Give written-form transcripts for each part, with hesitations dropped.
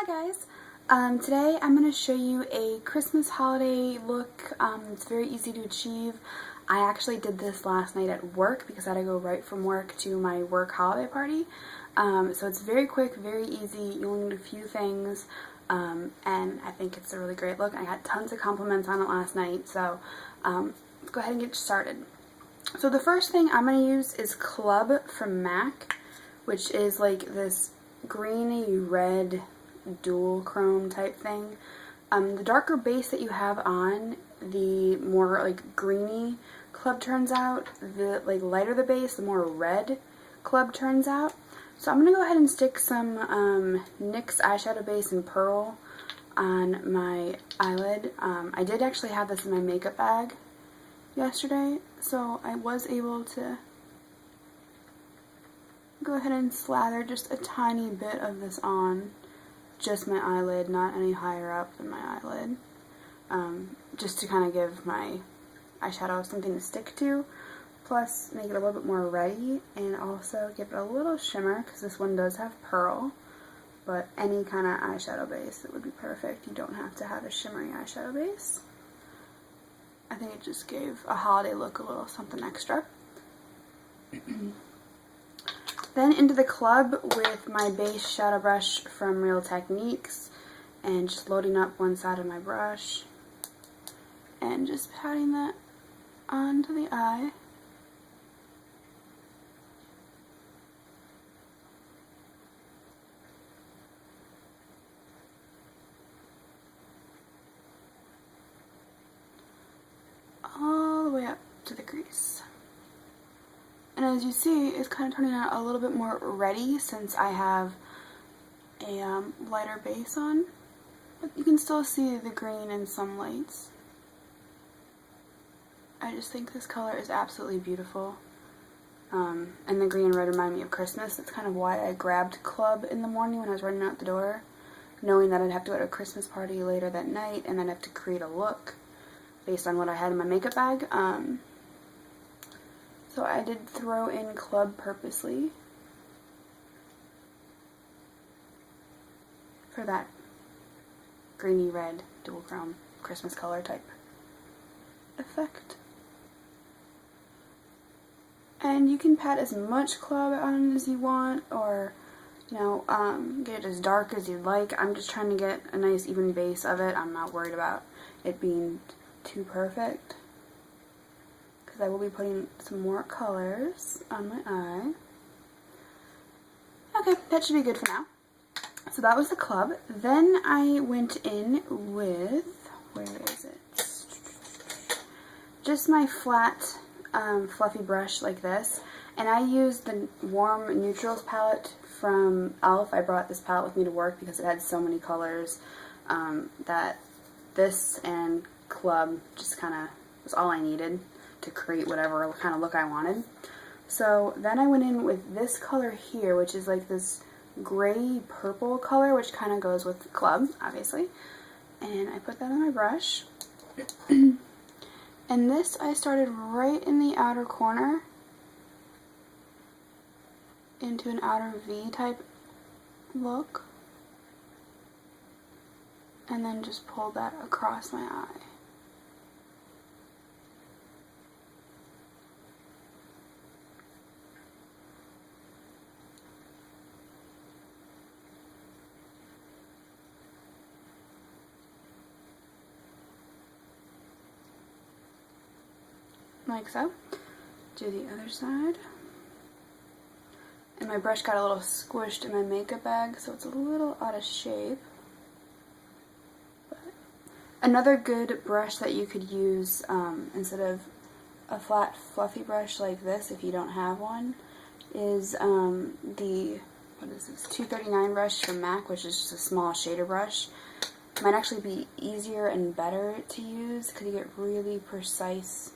guys, today I'm going to show you a Christmas holiday look. It's very easy to achieve. I actually did this last night at work because I had to go right from work to my work holiday party. So it's very quick, very easy. You only need a few things, and I think it's a really great look. I got tons of compliments on it last night, so let's go ahead and get started. So the first thing I'm going to use is Club from MAC, which is like this greeny red dual chrome type thing. The darker base that you have on, the more like greeny Club turns out. The lighter the base, the more red Club turns out. So I'm going to go ahead and stick some NYX eyeshadow base in Pearl on my eyelid. I did actually have this in my makeup bag yesterday, so I was able to go ahead and slather just a tiny bit of this on just my eyelid, not any higher up than my eyelid, just to kind of give my eyeshadow something to stick to, plus make it a little bit more reddy, and also give it a little shimmer, because this one does have pearl, but any kind of eyeshadow base, it would be perfect. You don't have to have a shimmery eyeshadow base. I think it just gave a holiday look a little something extra. Then into the Club with my base shadow brush from Real Techniques, and just loading up one side of my brush and just patting that onto the eye. All the way up to the crease. And as you see, it's kind of turning out a little bit more reddy since I have a lighter base on. But you can still see the green in some lights. I just think this color is absolutely beautiful. And the green and red remind me of Christmas. That's kind of why I grabbed Club in the morning when I was running out the door, knowing that I'd have to go to a Christmas party later that night and I'd have to create a look based on what I had in my makeup bag. So I did throw in Club purposely for that greeny red dual chrome Christmas color type effect. And you can pat as much Club on as you want, or get it as dark as you'd like. I'm just trying to get a nice even base of it. I'm not worried about it being too perfect, because I will be putting some more colors on my eye. Okay, that should be good for now. So that was the Club. Then I went in with, where is it? Just my flat, fluffy brush like this. And I used the Warm Neutrals palette from e.l.f. I brought this palette with me to work because it had so many colors that this and Club just kind of was all I needed to create whatever kind of look I wanted. So then I went in with this color here, which is like this gray purple color, which kind of goes with Club, obviously. And I put that on my brush. And this I started right in the outer corner into an outer V type look. And then just pulled that across my eye. Like so. Do the other side. And my brush got a little squished in my makeup bag, so it's a little out of shape. But another good brush that you could use instead of a flat fluffy brush like this, if you don't have one, is the, what is this, 239 brush from MAC, which is just a small shader brush. Might actually be easier and better to use because you get really precise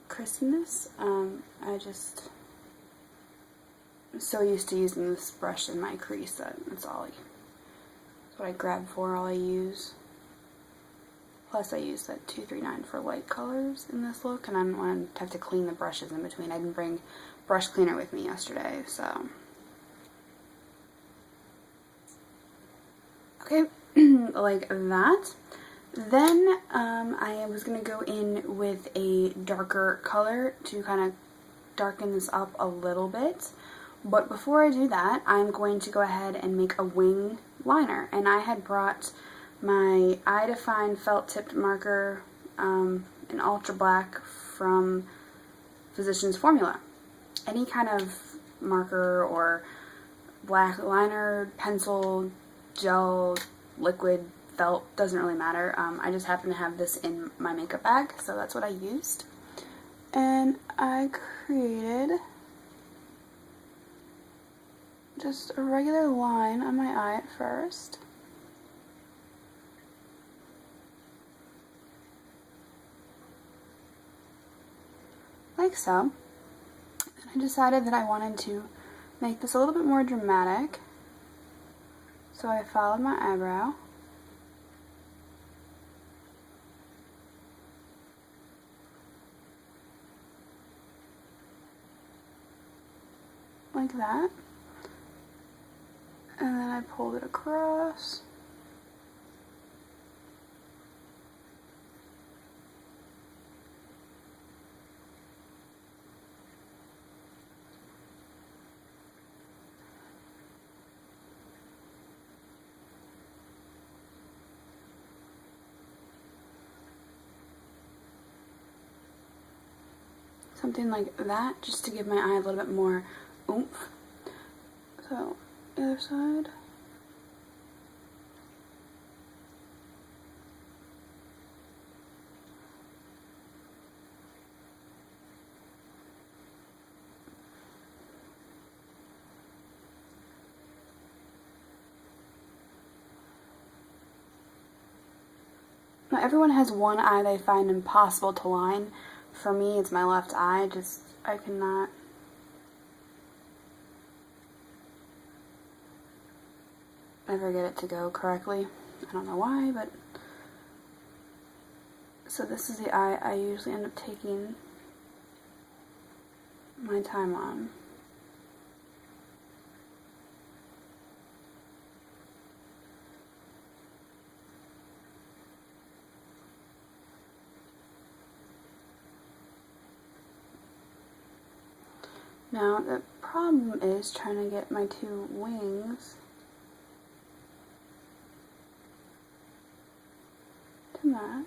crispness. I'm so used to using this brush in my crease that that's what I grab for, all I use. Plus I use that 239 for light colors in this look, and I don't want to have to clean the brushes in between. I didn't bring brush cleaner with me yesterday, so Okay, like that. Then I was going to go in with a darker color to kind of darken this up a little bit. But before I do that, I'm going to go ahead and make a wing liner. And I had brought my Eye Define felt tipped marker in ultra black from Physicians Formula. Any kind of marker or black liner, pencil, gel, liquid, felt, doesn't really matter. I just happen to have this in my makeup bag, so that's what I used. And I created just a regular line on my eye at first. Like so. And I decided that I wanted to make this a little bit more dramatic, so I followed my eyebrow. Like that. And then I pulled it across. Something like that, just to give my eye a little bit more oomph. So, the other side. Now, everyone has one eye they find impossible to line. For me, it's my left eye. I cannot ever get it to go correctly. I don't know why, but... So this is the eye I usually end up taking my time on. Now, the problem is trying to get my two wings to match.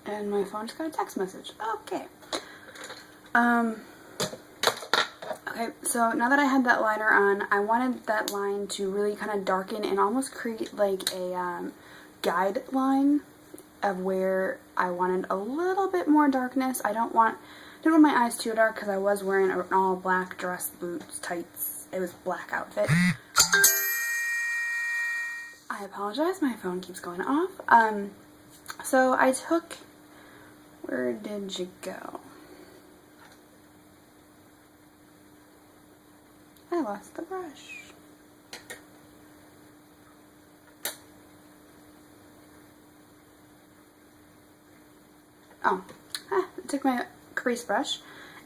And my phone just got a text message. Okay. Okay, so now that I had that liner on, I wanted that line to really kind of darken and almost create like a guideline of where I wanted a little bit more darkness. I didn't want my eyes too dark because I was wearing an all black dress, boots, tights. It was black outfit. I apologize, my phone keeps going off. So I took, where did you go? I lost the brush. Oh, I took my crease brush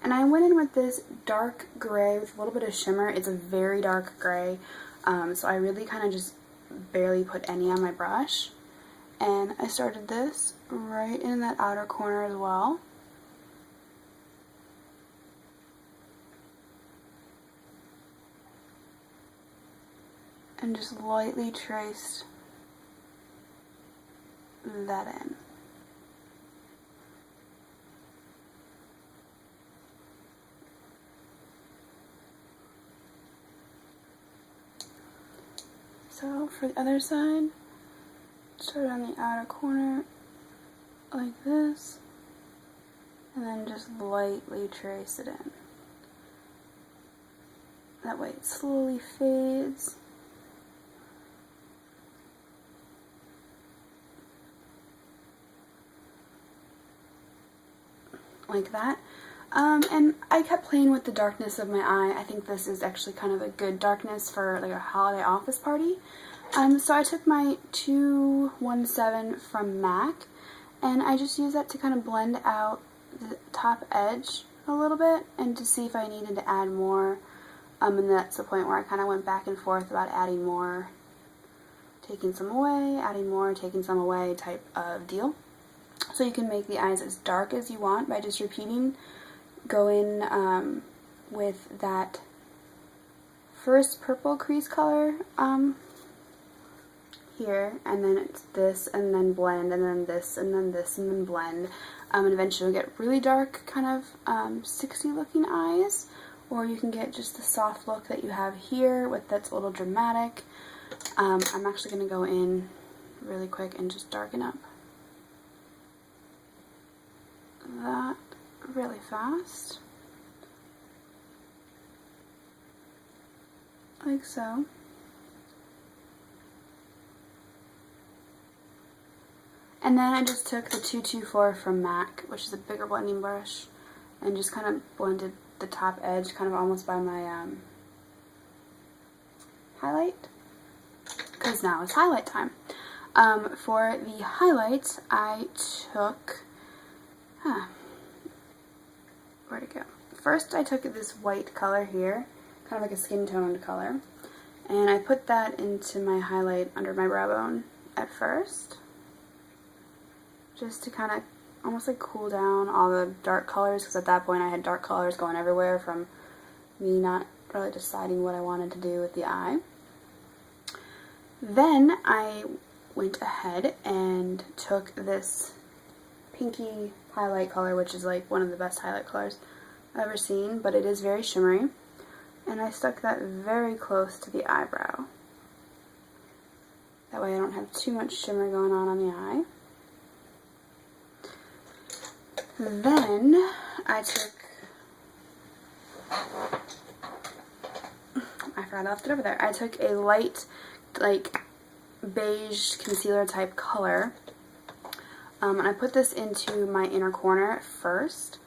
and I went in with this dark gray with a little bit of shimmer. It's a very dark gray, so I really kind of just barely put any on my brush. And I started this right in that outer corner as well. And just lightly traced that in. So for the other side, start on the outer corner like this, and then just lightly trace it in. That way it slowly fades. Like that. And I kept playing with the darkness of my eye. I think this is actually kind of a good darkness for like a holiday office party. So I took my 217 from MAC, and I just used that to kind of blend out the top edge a little bit and to see if I needed to add more. And that's the point where I kind of went back and forth about adding more, taking some away, adding more, taking some away type of deal. So you can make the eyes as dark as you want by just repeating. Go in with that first purple crease color here, and then it's this, and then blend, and then this, and then this, and then blend. And eventually you'll get really dark, kind of 60 looking eyes, or you can get just the soft look that you have here with that's a little dramatic. I'm actually going to go in really quick and just darken up that really fast, like so. And then I just took the 224 from MAC, which is a bigger blending brush, and just kind of blended the top edge, kind of almost by my highlight, because now it's highlight time. For the highlights, I took, where'd it go? First I took this white color here, kind of like a skin toned color, and I put that into my highlight under my brow bone at first, just to kind of almost like cool down all the dark colors, because at that point I had dark colors going everywhere from me not really deciding what I wanted to do with the eye. Then I went ahead and took this pinky highlight color, which is like one of the best highlight colors I've ever seen, but it is very shimmery, and I stuck that very close to the eyebrow. That way I don't have too much shimmer going on the eye. Then I took, I forgot I left it over there. I took a light, like beige concealer type color, and I put this into my inner corner first.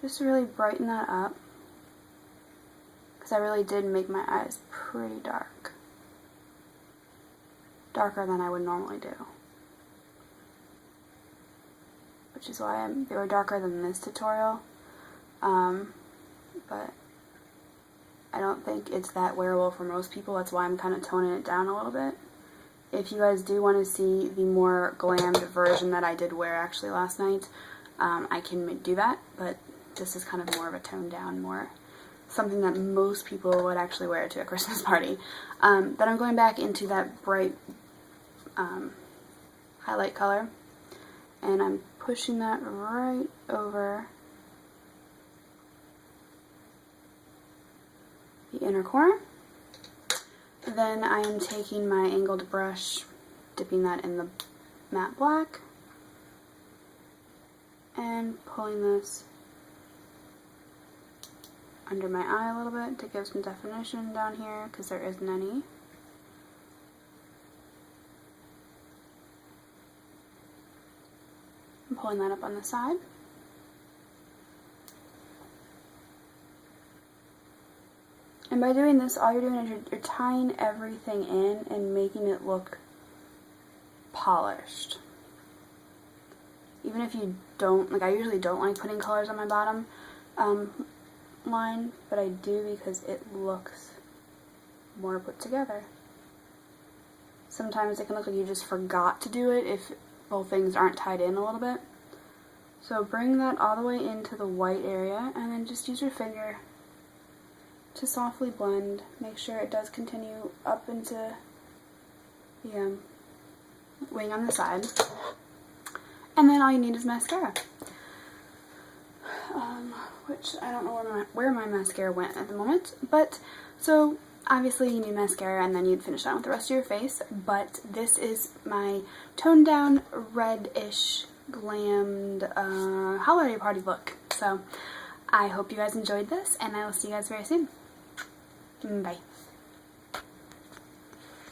Just to really brighten that up, because I really did make my eyes pretty dark. Darker than I would normally do. Which is why they were darker than this tutorial. But I don't think it's that wearable for most people. That's why I'm kind of toning it down a little bit. If you guys do want to see the more glammed version that I did wear actually last night, I can do that, but this is kind of more of a toned down, more something that most people would actually wear to a Christmas party. Then I'm going back into that bright highlight color, and I'm pushing that right over the inner corner. Then I am taking my angled brush, dipping that in the matte black, and pulling this under my eye a little bit to give some definition down here, because there isn't any. I'm pulling that up on the side. And by doing this, all you're doing is you're tying everything in and making it look polished. Even if you don't, like I usually don't like putting colors on my bottom line, but I do because it looks more put together. Sometimes it can look like you just forgot to do it if both things aren't tied in a little bit. So bring that all the way into the white area, and then just use your finger to softly blend. Make sure it does continue up into the wing on the side. And then all you need is mascara. Which I don't know where my mascara went at the moment. But, so obviously you need mascara and then you'd finish on with the rest of your face, but this is my toned down, reddish, glammed holiday party look. So I hope you guys enjoyed this, and I will see you guys very soon. Bye.